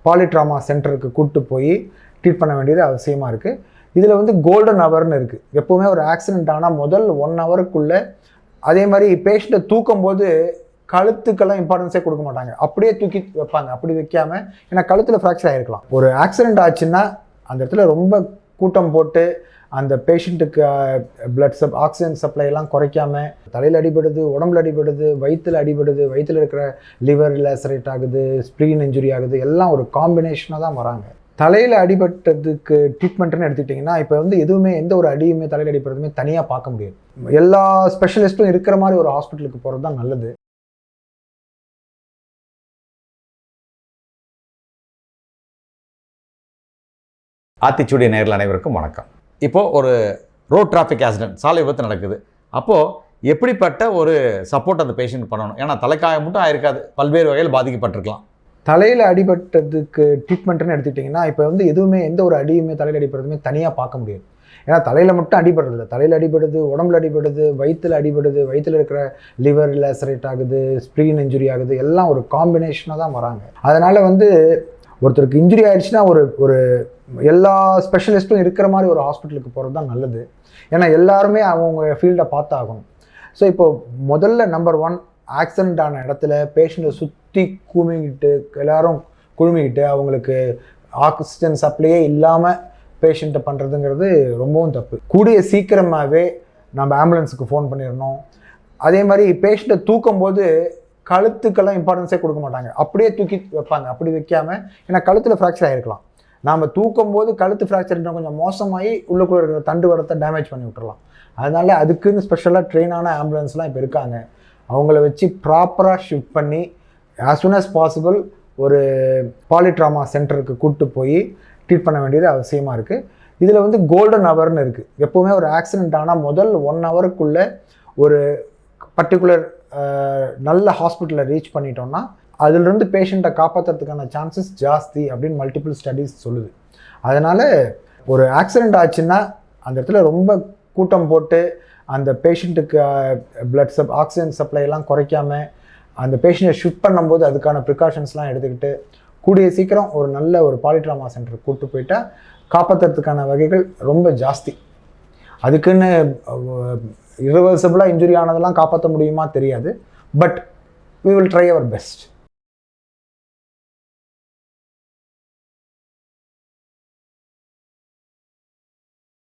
பாலிட்ராமா சென்டருக்கு கூப்பிட்டு போய் ட்ரீட் பண்ண வேண்டியது அவசியமாக இருக்குது. இதில் வந்து கோல்டன் ஹவர்னு இருக்குது. எப்போவுமே ஒரு ஆக்சிடென்ட் ஆனால் முதல் 1 ஹவருக்குள்ளே அதே மாதிரி பேஷண்ட்டை தூக்கும் போது கழுத்துக்கெல்லாம் இம்பார்ட்டன்ஸே கொடுக்க மாட்டாங்க, அப்படியே தூக்கி வைப்பாங்க. அப்படி வைக்காமல், ஏன்னா கழுத்தில் ஃப்ராக்சர் ஆகிருக்கலாம். ஒரு ஆக்சிடென்ட் ஆச்சுன்னா அந்த இடத்துல ரொம்ப கூட்டம் போட்டு அந்த பேஷண்ட்டுக்கு ஆக்சிஜன் சப்ளை எல்லாம் குறைக்காம தலையில் அடிபடுது, உடம்புல அடிபடுது, வயிற்றில் அடிபடுது, வயிற்றில் இருக்கிற லிவர் லேசரேட் ஆகுது, ஸ்ப்ளீன் இன்ஜுரி ஆகுது, எல்லாம் ஒரு காம்பினேஷனாக தான் வராங்க. தலையில் அடிபட்டதுக்கு ட்ரீட்மெண்ட்னு எடுத்துக்கிட்டிங்கன்னா இப்போ வந்து எதுவுமே எந்த ஒரு அடியுமே தலையில் அடிபடுறதுமே தனியாக பார்க்க முடியாது. எல்லா ஸ்பெஷலிஸ்ட்டும் இருக்கிற மாதிரி ஒரு ஹாஸ்பிட்டலுக்கு போகிறது தான் நல்லது. ஆத்திச்சூடிய நேயர்கள் அனைவருக்கும் வணக்கம். இப்போது ஒரு ரோட் டிராஃபிக் ஆக்சிடென்ட், சாலை விபத்து நடக்குது. அப்போது எப்படிப்பட்ட ஒரு சப்போர்ட் அந்த பேஷண்ட் பண்ணணும்? ஏன்னா தலைக்காயம் மட்டும் ஆயிருக்காது, பல்வேறு வகையில் பாதிக்கப்பட்டிருக்கலாம். தலையில் அடிபட்டதுக்கு ட்ரீட்மெண்ட்னு எடுத்துக்கிட்டிங்கன்னா இப்போ வந்து எதுவுமே எந்த ஒரு அடியுமே தலையில் அடிபடுறதுமே தனியாக பார்க்க முடியாது. ஏன்னா தலையில் மட்டும் அடிபடுறதில்ல, தலையில் அடிபடுது, உடம்புல அடிபடுது, வயிற்றில் அடிபடுது, வயிற்றில் இருக்கிற லிவர் லேசரேட் ஆகுது, ஸ்ப்ளீன் இன்ஜுரி ஆகுது, எல்லாம் ஒரு காம்பினேஷனாக தான் வராங்க. அதனால் வந்து ஒருத்தருக்கு இன்ஜுரி ஆயிடுச்சுன்னா ஒரு எல்லா ஸ்பெஷலிஸ்ட்டும் இருக்கிற மாதிரி ஒரு ஹாஸ்பிட்டலுக்கு போகிறது தான் நல்லது. ஏன்னா எல்லாருமே அவங்க ஃபீல்டை பார்த்தாகணும். ஸோ இப்போது முதல்ல நம்பர் 1, ஆக்சிடென்ட் ஆன இடத்துல பேஷண்ட்டை சுற்றி எல்லாரும் குழுமிக்கிட்டு அவங்களுக்கு ஆக்சிஜன் சப்ளையே இல்லாமல் பேஷண்ட்டை பண்ணுறதுங்கிறது ரொம்பவும் தப்பு. கூடிய சீக்கிரமாகவே நம்ம ஆம்புலன்ஸுக்கு ஃபோன் பண்ணிடணும். அதே மாதிரி பேஷண்ட்டை தூக்கும் போது கழுத்துக்கெல்லாம் இம்பார்ட்டன்ஸே கொடுக்க மாட்டாங்க, அப்படியே தூக்கி வைப்பாங்க. அப்படி வைக்காமல், ஏன்னா கழுத்தில் ஃப்ராக்சர் ஆகிருக்கலாம். நாம் தூக்கும் போது கழுத்து ஃப்ராக்சர் கொஞ்சம் மோசமாகி உள்ளுக்குள்ளே இருக்கிற தண்டு வடத்தை டேமேஜ் பண்ணி விட்டுறலாம். அதனால அதுக்குன்னு ஸ்பெஷலாக ட்ரெயினான ஆம்புலன்ஸ்லாம் இப்போ இருக்காங்க. அவங்கள வச்சு ப்ராப்பராக ஷிஃப்ட் பண்ணி ஆஸ் சூன் அஸ் பாசிபிள் ஒரு பாலிட்ராமா சென்டருக்கு கூப்பிட்டு போய் ட்ரீட் பண்ண வேண்டியது அவசியமாக இருக்குது. இதில் வந்து கோல்டன் ஹவர்னு இருக்குது. எப்போவுமே ஒரு ஆக்சிடென்ட் ஆனால் முதல் 1 ஹவருக்குள்ளே ஒரு பர்டிகுலர் நல்ல ஹாஸ்பிட்டலில் ரீச் பண்ணிட்டோம்னா அதிலிருந்து பேஷண்ட்டை காப்பாற்றுறதுக்கான சான்சஸ் ஜாஸ்தி அப்படின்னு மல்டிபிள் ஸ்டடீஸ் சொல்லுது. அதனால் ஒரு ஆக்சிடெண்ட் ஆச்சுன்னா அந்த இடத்துல ரொம்ப கூட்டம் போட்டு அந்த பேஷண்ட்டுக்கு ஆக்சிஜன் சப்ளை எல்லாம் குறைக்காமல் அந்த பேஷண்ட்டை ஷிஃப்ட் பண்ணும்போது அதுக்கான ப்ரிகாஷன்ஸ்லாம் எடுத்துக்கிட்டு கூடிய சீக்கிரம் ஒரு நல்ல ஒரு பாலிட்ராமா சென்டருக்கு கூப்பிட்டு போயிட்டால் காப்பாற்றுறதுக்கான வகைகள் ரொம்ப ஜாஸ்தி. அதுக்குன்னு irreversible இன்ஜுரி ஆனதெல்லாம் காப்பாற்ற முடியுமா தெரியாது, but we will try our best.